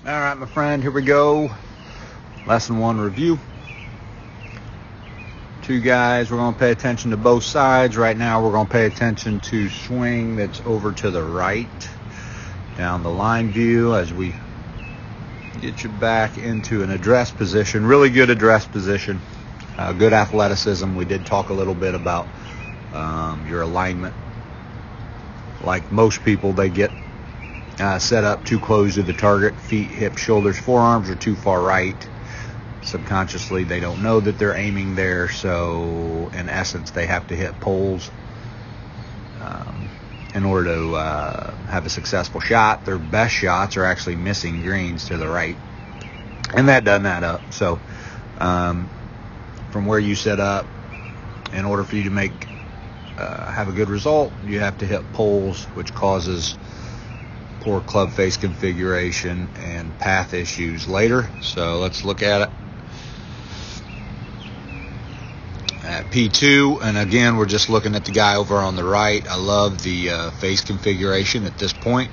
All right, my friend, here we go. Lesson 1 review. 2 guys, we're going to pay attention to both sides. Right now, we're going to pay attention to swing that's over to the right. Down the line view as we get you back into an address position. Really good address position. Good athleticism. We did talk a little bit about your alignment. Like most people, they get set up too close to the target. Feet, hips, shoulders, forearms are too far right. Subconsciously, they don't know that they're aiming there, so in essence, they have to hit poles in order to have a successful shot. Their best shots are actually missing greens to the right, and that doesn't add up. So from where you set up, in order for you to have a good result, you have to hit poles, which causes poor club face configuration and path issues later. So let's look at it at P2, and again we're just looking at the guy over on the right. I love the face configuration at this point.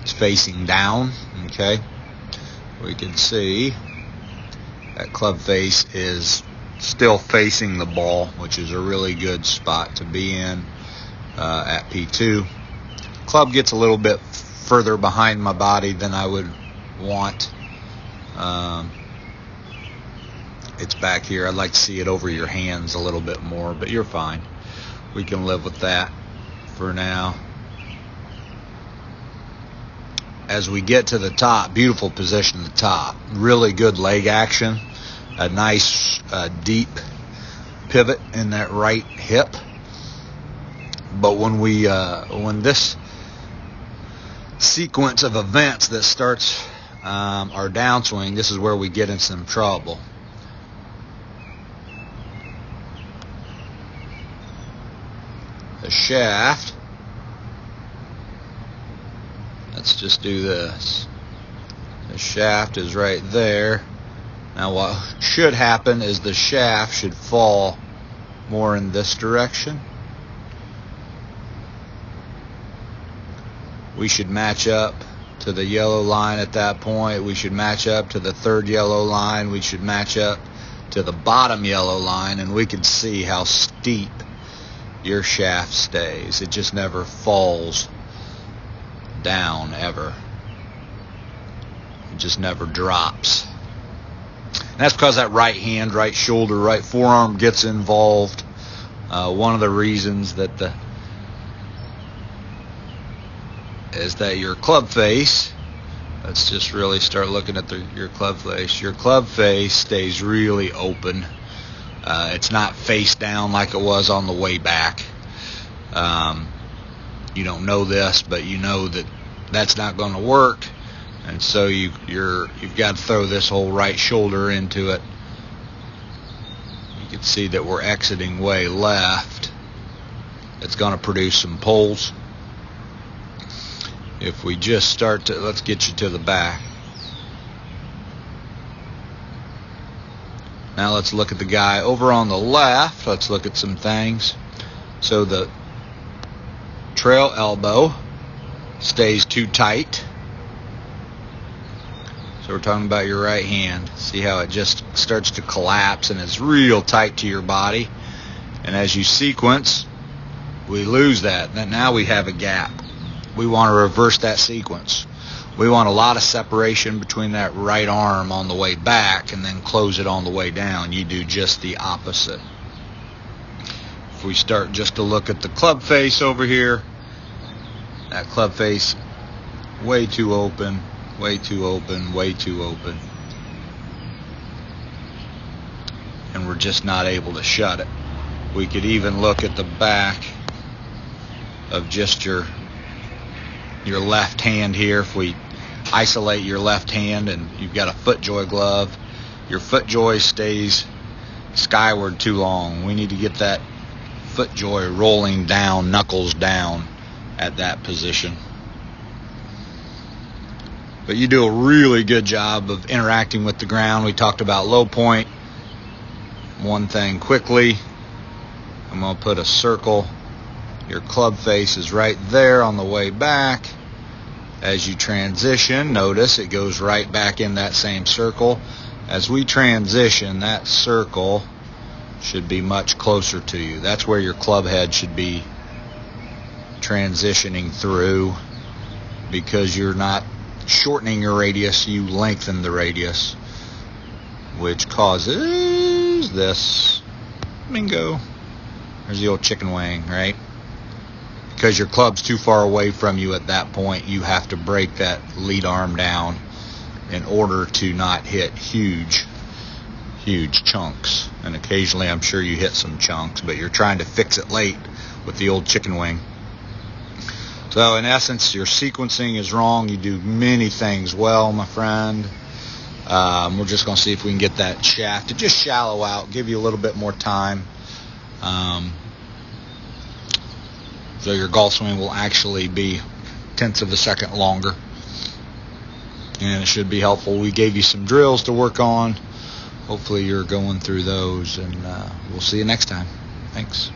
It's facing down. Okay, we can see that club face is still facing the ball, which is a really good spot to be in at P2. Club gets a little bit further behind my body than I would want. It's back here. I'd like to see it over your hands a little bit more, but you're fine. We can live with that for now. As we get to the top, beautiful position at the top. Really good leg action. A nice deep pivot in that right hip. But when this sequence of events that starts our downswing, this is where we get in some trouble. The shaft, let's just do this. The shaft is right there. Now what should happen is the shaft should fall more in this direction. We should match up to the yellow line at that point. We should match up to the third yellow line. We should match up to the bottom yellow line, and we can see how steep your shaft stays. It just never falls down ever. It just never drops. And that's because that right hand, right shoulder, right forearm gets involved. One of the reasons that is that your club face, let's just really start looking at your club face. Your club face stays really open. It's not face down like it was on the way back. You don't know this, but you know that that's not going to work, and so you've got to throw this whole right shoulder into it. You can see that we're exiting way left. It's going to produce some poles. If we just start to, let's get you to the back. Now let's look at the guy over on the left. Let's look at some things. So the trail elbow stays too tight. So we're talking about your right hand. See how it just starts to collapse and it's real tight to your body. And as you sequence, we lose that. Then now we have a gap. We want to reverse that sequence. We want a lot of separation between that right arm on the way back and then close it on the way down. You do just the opposite. If we start just to look at the club face over here, that club face way too open, way too open, way too open. And we're just not able to shut it. We could even look at the back of just your left hand here. If we isolate your left hand and you've got a FootJoy glove, your FootJoy stays skyward too long. We need to get that FootJoy rolling down, knuckles down at that position. But you do a really good job of interacting with the ground. We talked about low point. One thing quickly, I'm going to put a circle. Your club face is right there on the way back. As you transition, notice it goes right back in that same circle. As we transition, that circle should be much closer to you. That's where your club head should be transitioning through, because you're not shortening your radius, you lengthen the radius, which causes this. Bingo. There's the old chicken wing, right? Because your club's too far away from you at that point, you have to break that lead arm down in order to not hit huge chunks. And occasionally I'm sure you hit some chunks, but you're trying to fix it late with the old chicken wing. So in essence, your sequencing is wrong. You do many things well, my friend. We're just going to see if we can get that shaft to just shallow out, give you a little bit more time. So your golf swing will actually be tenths of a second longer. And it should be helpful. We gave you some drills to work on. Hopefully you're going through those, and we'll see you next time. Thanks.